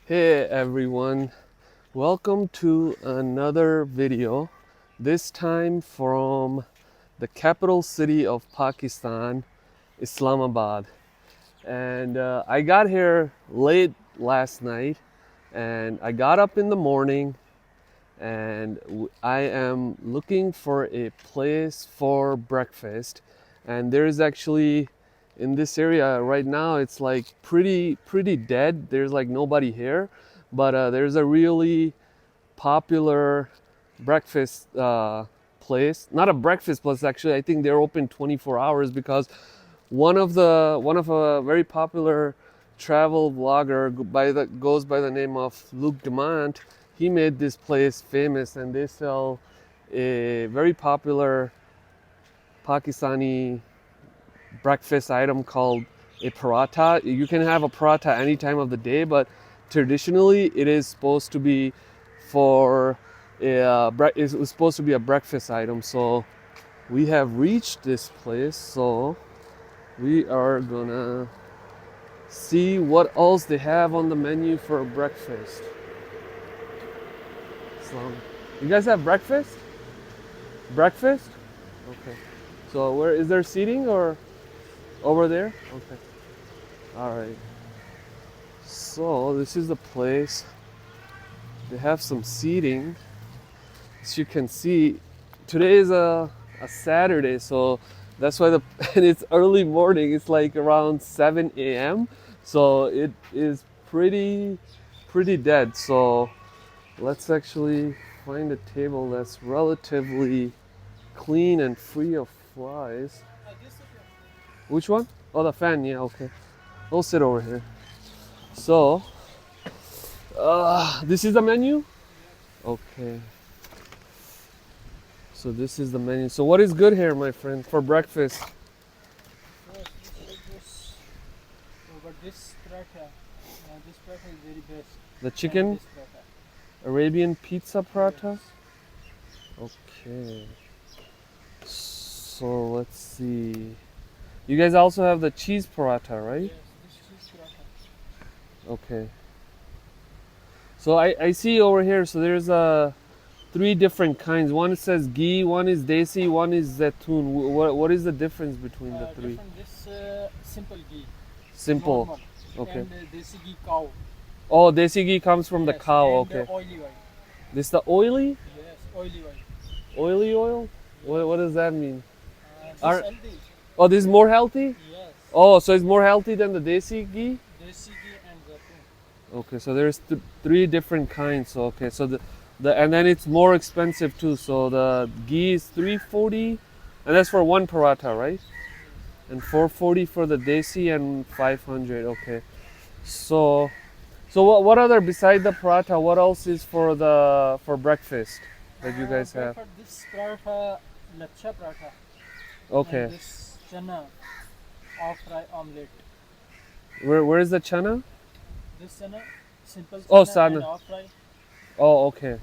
Hey everyone, welcome to another video, this time from the capital city of Pakistan, Islamabad. And I got here late last night and I got up in the morning and I am looking for a place for breakfast. And there's actually in this area right now it's like pretty dead. There's like nobody here, but there's a really popular breakfast place. Not a breakfast place actually. I think they're open 24 hours because one of a very popular travel vlogger goes by the name of Luke Demont. He made this place famous, and they sell a very popular Pakistani breakfast item called a paratha. You can have a paratha any time of the day, but traditionally it is supposed to be for it was supposed to be a breakfast item. So we have reached this place, so we are gonna see what else they have on the menu for breakfast. So, you guys have breakfast? Breakfast? Okay. So where is there seating or over there? Okay. All right. So this is the place. They have some seating. As you can see, today is a Saturday, so that's why and it's early morning. It's like around 7 a.m. So it is pretty dead. So let's actually find a table that's relatively clean and free of flies. Which one? Oh, the fan. Yeah, okay. I'll sit over here. So, this is the menu? Okay. So this is the menu. So what is good here, my friend, for breakfast? Yes, this over this paratha. This paratha is very best. The chicken This paratha. Arabian pizza paratha? Yes. Okay. So let's see. You guys also have the cheese paratha, right? Yes, this cheese paratha. Okay. So I see over here, so there's three different kinds. One says ghee, one is desi, one is zaitun. What is the difference between the three? Different this simple ghee. Simple. Normal. Okay. And desi ghee cow. Oh, desi ghee comes from the Yes, cow. and Okay. oily oil. This the oily? Yes, oily oil. Oily oil? What does that mean? This Are- healthy. Oh, this is more healthy? Yes. Oh, so it's more healthy than the desi ghee? Desi ghee and zaitun. Okay, so there's three different kinds. So okay, so the and then it's more expensive too. So the ghee is 340, and that's for one paratha, right? And 440 for the desi and 500. Okay, so what other beside the paratha? What else is for breakfast that you guys have? For this paratha, lachha paratha. Okay, And this chana, fry omelette. where is the chana? This chana, simple chana Oh, and sana. half fry. Oh, okay.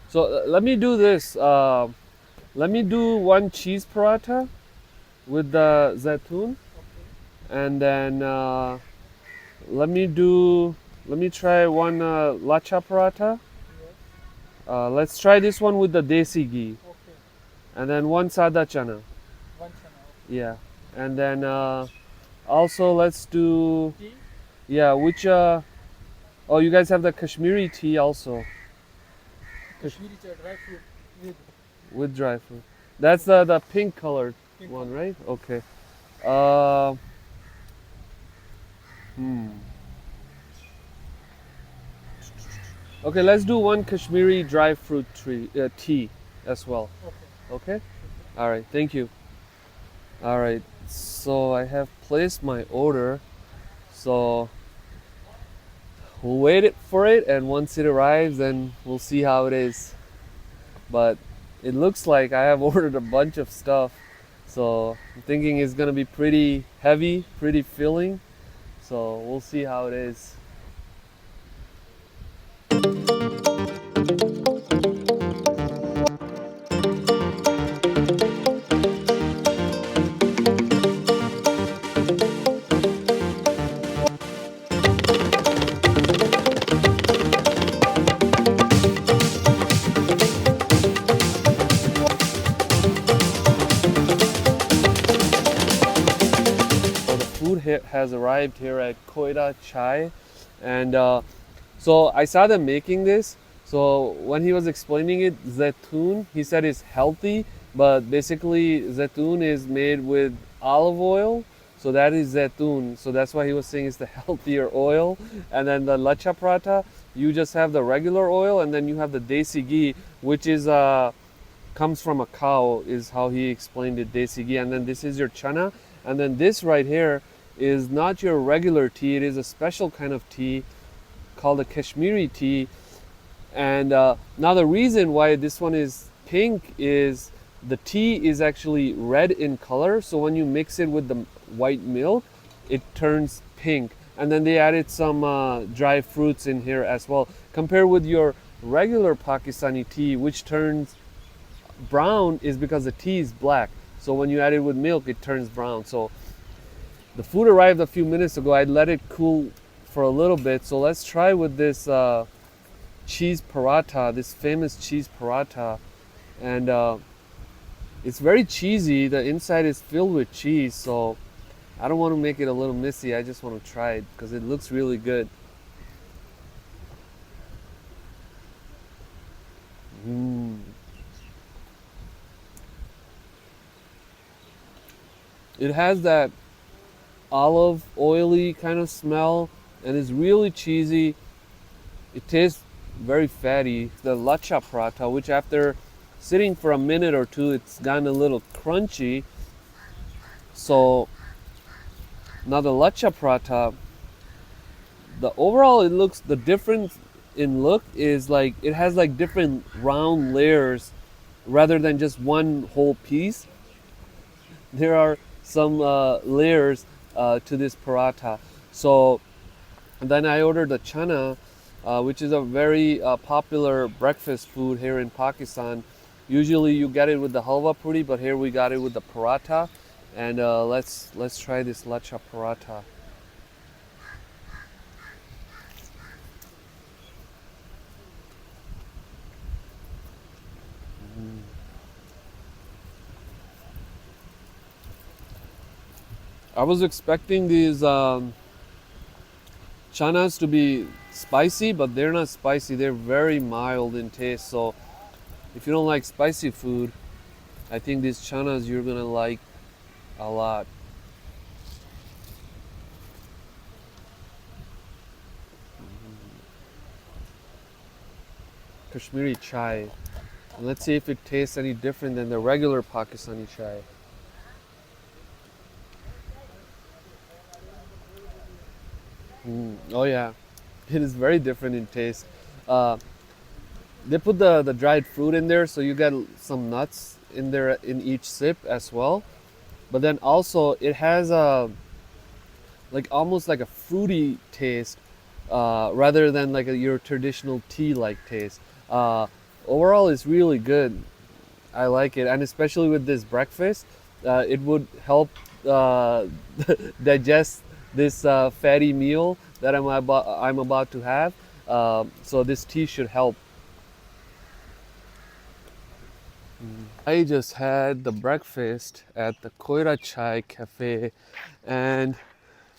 So let me do this. Let me do one cheese paratha with the zaitun, and then let me try one lacha paratha. Yes. Let's try this one with the desi ghee, Okay. and then one sada chana. One chana. Yeah, and then also let's do Tea. yeah. Which oh, you guys have the Kashmiri tea also Kashmiri chai dry fruit with dry fruit. That's the pink colored pink one, color. right? Okay. Uh, hmm. Okay, let's do one Kashmiri dry fruit tea as well. Okay. Okay? All right, thank you. All right, so I have placed my order. So we'll wait for it, and once it arrives, then we'll see how it is. But it looks like I have ordered a bunch of stuff. So I'm thinking it's gonna be pretty heavy, pretty filling. So we'll see how it is. food has arrived here at Koira Chai, and so I saw them making this. So when he was explaining it, zaitun, he said is healthy, but basically zaitun is made with olive oil. So that is zaitun. So that's why he was saying it's the healthier oil. And then the lacha prata, you just have the regular oil, and then you have the desi ghee, which is comes from a cow, is how he explained it, desi ghee. And then this is your chana, and then this right here is not your regular tea. It is a special kind of tea called a Kashmiri tea. And now the reason why this one is pink is the tea is actually red in color. So when you mix it with the white milk, it turns pink. And then they added some dry fruits in here as well. Compared with your regular Pakistani tea, which turns brown, is because the tea is black. So when you add it with milk, it turns brown. So the food arrived a few minutes ago. I let it cool for a little bit. So let's try with this cheese paratha, this famous cheese paratha. And it's very cheesy. The inside is filled with cheese. So I don't want to make it a little messy. I just want to try it because it looks really good. Mm. It has that olive oily kind of smell and is really cheesy. It tastes very fatty. The lacha prata, which after sitting for a minute or two, it's gotten a little crunchy. So now the lacha prata, the overall it looks, the difference in look is like it has like different round layers rather than just one whole piece. There are some layers to this paratha. So then I ordered the chana, which is a very popular breakfast food here in Pakistan. Usually you get it with the halwa puri, but here we got it with the paratha. And let's try this lacha paratha. I was expecting these chanas to be spicy, but they're not spicy. They're very mild in taste. So if you don't like spicy food, I think these chanas you're gonna like a lot. Kashmiri chai. And let's see if it tastes any different than the regular Pakistani chai. Oh yeah, it is very different in taste. Uh, they put the dried fruit in there, so you get some nuts in there in each sip as well. But then also it has a like almost like a fruity taste, rather than like your traditional tea like taste. Uh, Overall, it's really good. I like it, and especially with this breakfast, it would help uh, digest this fatty meal that I'm about to have. So this tea should help. I just had the breakfast at the Koira Chai Cafe, and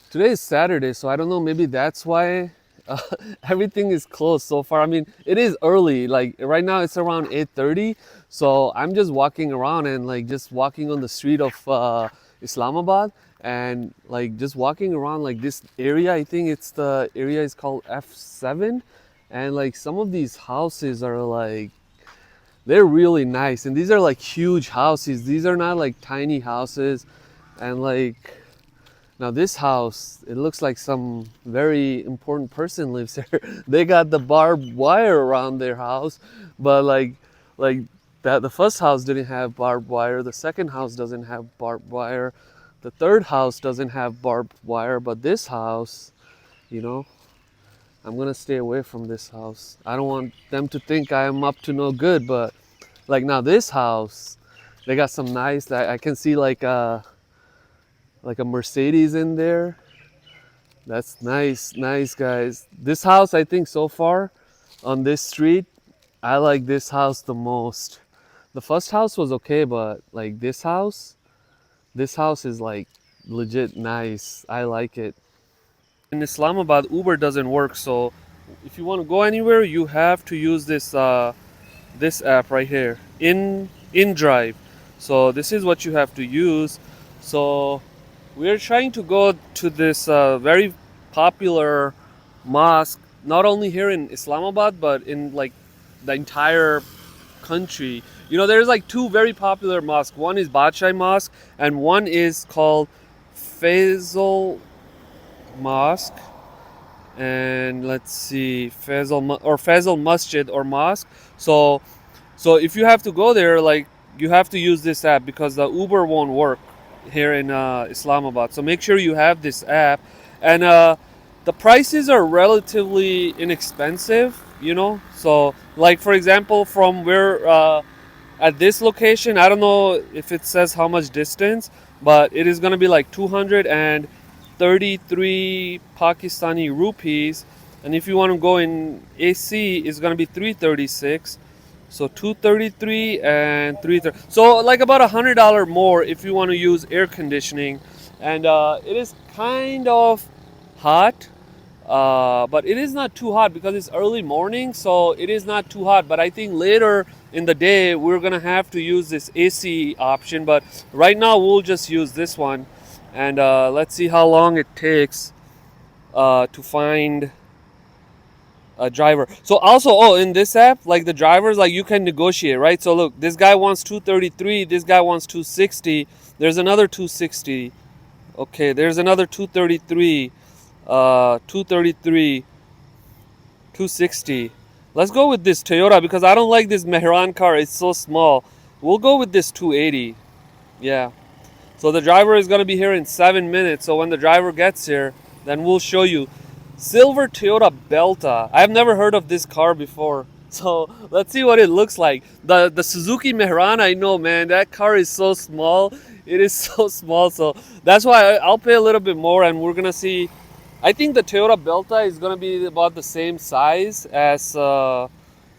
today is Saturday, so I don't know. Maybe that's why uh, everything is closed so far. I mean, it is early. Like right now, it's around 8:30. So I'm just walking around and like just walking on the street of Islamabad, and like just walking around like this area. I think it's the area is called F7, and like some of these houses are like they're really nice, and these are like huge houses. These are not like tiny houses, and like now this house, it looks like some very important person lives there. They got the barbed wire around their house, but like that the first house didn't have barbed wire, the second house doesn't have barbed wire, the third house doesn't have barbed wire, but this house, you know, I'm gonna stay away from this house. I don't want them to think I am up to no good, but like now this house, they got some nice, I can see like a Mercedes in there. That's nice, nice guys. This house, I think so far on this street, I like this house the most. The first house was okay, but like this house is like legit nice. I like it. In Islamabad, Uber doesn't work, so if you want to go anywhere, you have to use this app right here, in drive. So this is what you have to use. So we're trying to go to this very popular mosque, not only here in Islamabad, but in like the entire country. You know, there's like two very popular mosques. One is Badshai Mosque, and one is called Faisal Mosque. And let's see, Faisal Masjid or Mosque. So if you have to go there, like you have to use this app because the Uber won't work here in Islamabad. So make sure you have this app, and the prices are relatively inexpensive. You know, so like for example, from where at this location, I don't know if it says how much distance, but it is gonna be like 233 Pakistani rupees, and if you want to go in AC, it's gonna be 336. So 233 and 330. So like about $100 more if you want to use air conditioning, and it is kind of hot, but it is not too hot because it's early morning, so it is not too hot. But I think later in the day we're gonna have to use this AC option. But right now we'll just use this one, and let's see how long it takes to find a driver. So also, oh, in this app, like the drivers, like you can negotiate, right? So look, this guy wants 233, this guy wants 260. There's another 260. Okay, there's another 233. 233, 260. Let's go with this Toyota because I don't like this Mehran car. It's so small. We'll go with this 280. Yeah. So the driver is going to be here in 7 minutes. So when the driver gets here, then we'll show you. Silver Toyota Belta. I've never heard of this car before. So let's see what it looks like. The Suzuki Mehran, I know, man. That car is so small. It is so small. So that's why I'll pay a little bit more, and we're going to see. I think the Toyota Belta is going to be about the same size as the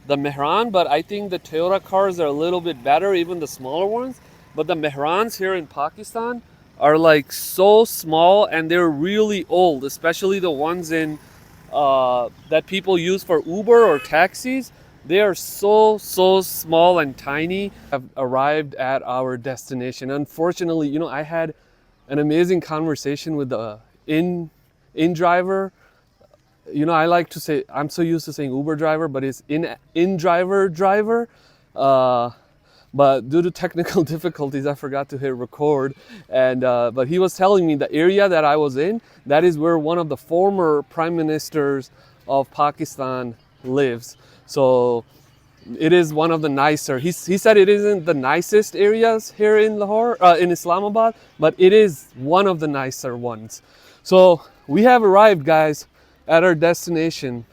Mehran, but I think the Toyota cars are a little bit better, even the smaller ones. But the Mehrans here in Pakistan are like so small, and they're really old, especially the ones in that people use for Uber or taxis. They are so small and tiny. I've arrived at our destination. Unfortunately, you know, I had an amazing conversation with the in driver. You know, I like to say, I'm so used to saying Uber driver, but it's in driver. Uh, but due to technical difficulties, I forgot to hit record. And but he was telling me the area that I was in, that is where one of the former prime ministers of Pakistan lives. So it is one of the nicer. He said it isn't the nicest areas here in Lahore, in Islamabad, but it is one of the nicer ones. So we have arrived, guys, at our destination,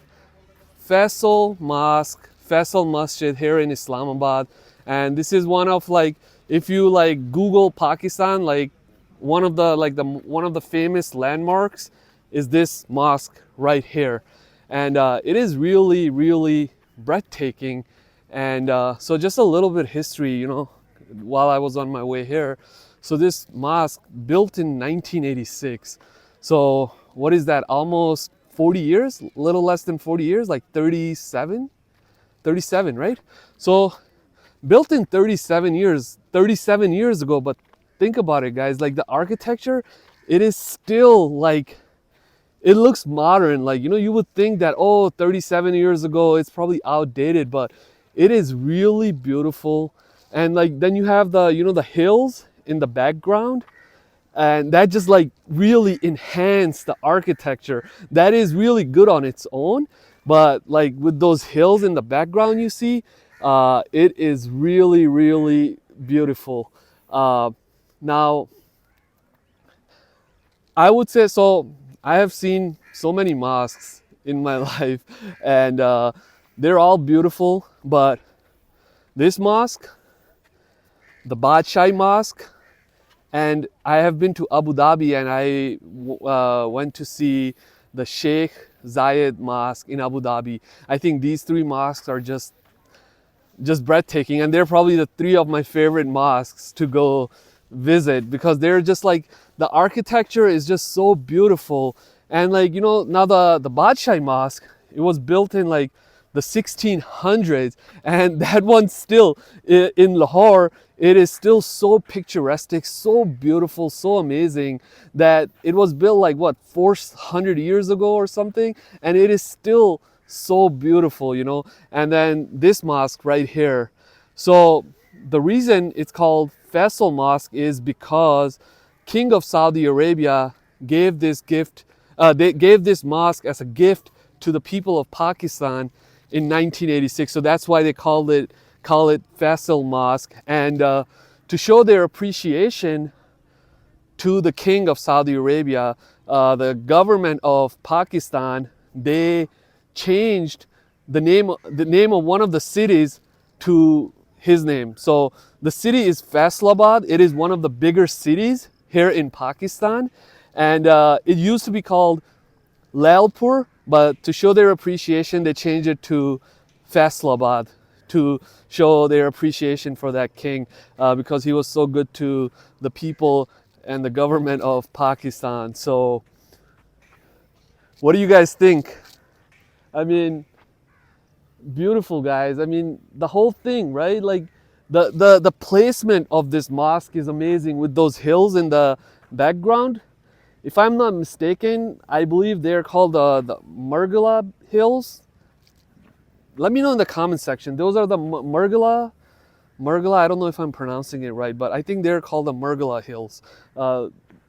Faisal Mosque, Faisal Masjid here in Islamabad. And this is one of, like, if you like Google Pakistan, like one of the famous landmarks is this mosque right here. And it is really breathtaking. And so just a little bit history, you know, while I was on my way here. So this mosque built in 1986. So what is that? Almost 40 years, a little less than 40 years, like 37, right? So built in 37 years ago. But think about it, guys, like the architecture, it is still like, it looks modern. Like, you know, you would think that, oh, 37 years ago, it's probably outdated, but it is really beautiful. And like, then you have the, you know, the hills in the background, and that just like really enhanced the architecture. That is really good on its own, but like with those hills in the background you see, it is really beautiful. Now I would say, so I have seen so many mosques in my life, and they're all beautiful, but this mosque, the Badshai Mosque, and I have been to Abu Dhabi, and I went to see the Sheikh Zayed Mosque in Abu Dhabi. I think these three mosques are just breathtaking, and they're probably the three of my favorite mosques to go visit, because they're just like, the architecture is just so beautiful. And like, you know, now the Badshai Mosque, it was built in like the 1600s, and that one still in Lahore, it is still so picturesque, so beautiful, so amazing, that it was built like what, 400 years ago or something, and it is still so beautiful, you know. And then this mosque right here, so the reason it's called Faisal Mosque is because King of Saudi Arabia gave this gift, they gave this mosque as a gift to the people of Pakistan in 1986. So that's why they call it Faisal Mosque. And to show their appreciation to the King of Saudi Arabia, the government of Pakistan, they changed the name of one of the cities to his name. So the city is Islamabad. It is one of the bigger cities here in Pakistan, and it used to be called Lalpur, but to show their appreciation, they changed it to Faisalabad, to show their appreciation for that king, because he was so good to the people and the government of Pakistan. So what do you guys think? I mean, beautiful, guys. I mean, the whole thing, right? Like the placement of this mosque is amazing, with those hills in the background. If I'm not mistaken, I believe they're called the Murgala Hills. Let me know in the comment section. Those are the Murgala. I don't know if I'm pronouncing it right, but I think they're called the Murgala Hills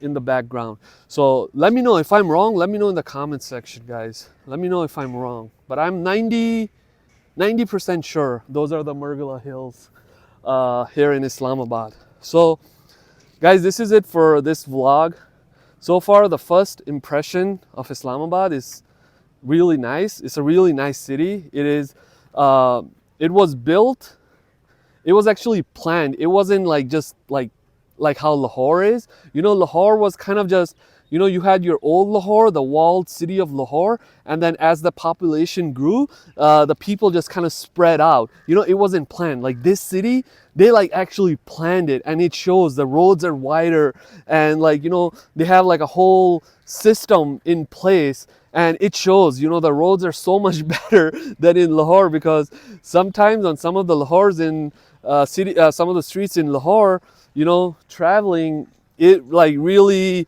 in the background. So let me know if I'm wrong. Let me know in the comment section, guys. Let me know if I'm wrong. But I'm 90% sure those are the Murgala Hills here in Islamabad. So guys, this is it for this vlog. So far, the first impression of Islamabad is really nice. It's a really nice city. It is. It was built. It was actually planned. It wasn't like just like how Lahore is. You know, Lahore was kind of just, you know, you had your old Lahore, the walled city of Lahore, and then as the population grew, the people just kind of spread out. You know, it wasn't planned. Like this city, they like actually planned it, and it shows. The roads are wider, and like, you know, they have like a whole system in place, and it shows. You know, the roads are so much better than in Lahore, because sometimes on some of the Lahores in some of the streets in Lahore, you know, traveling, it like really,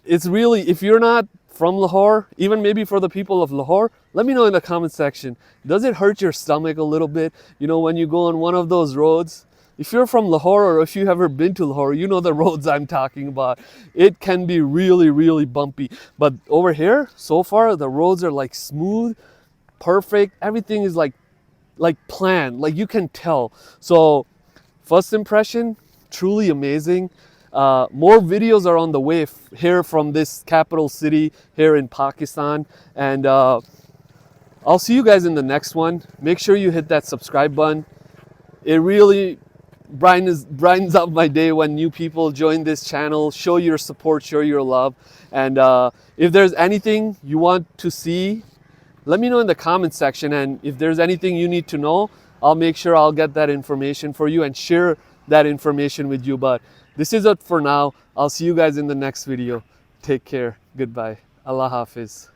it's really, if you're not from Lahore, even maybe for the people of Lahore, let me know in the comment section. Does it hurt your stomach a little bit, you know, when you go on one of those roads? If you're from Lahore, or if you've ever been to Lahore, you know the roads I'm talking about. It can be really, really bumpy. But over here, so far, the roads are like smooth, perfect. Everything is like planned, like you can tell. So first impression, truly amazing. More videos are on the way here from this capital city here in Pakistan, and I'll see you guys in the next one. Make sure you hit that subscribe button. It really brightens up my day when new people join this channel. Show your support, show your love, and if there's anything you want to see, let me know in the comment section. And if there's anything you need to know, I'll make sure I'll get that information for you and share that information with you. But this is it for now. I'll see you guys in the next video. Take care. Goodbye. Allah Hafiz.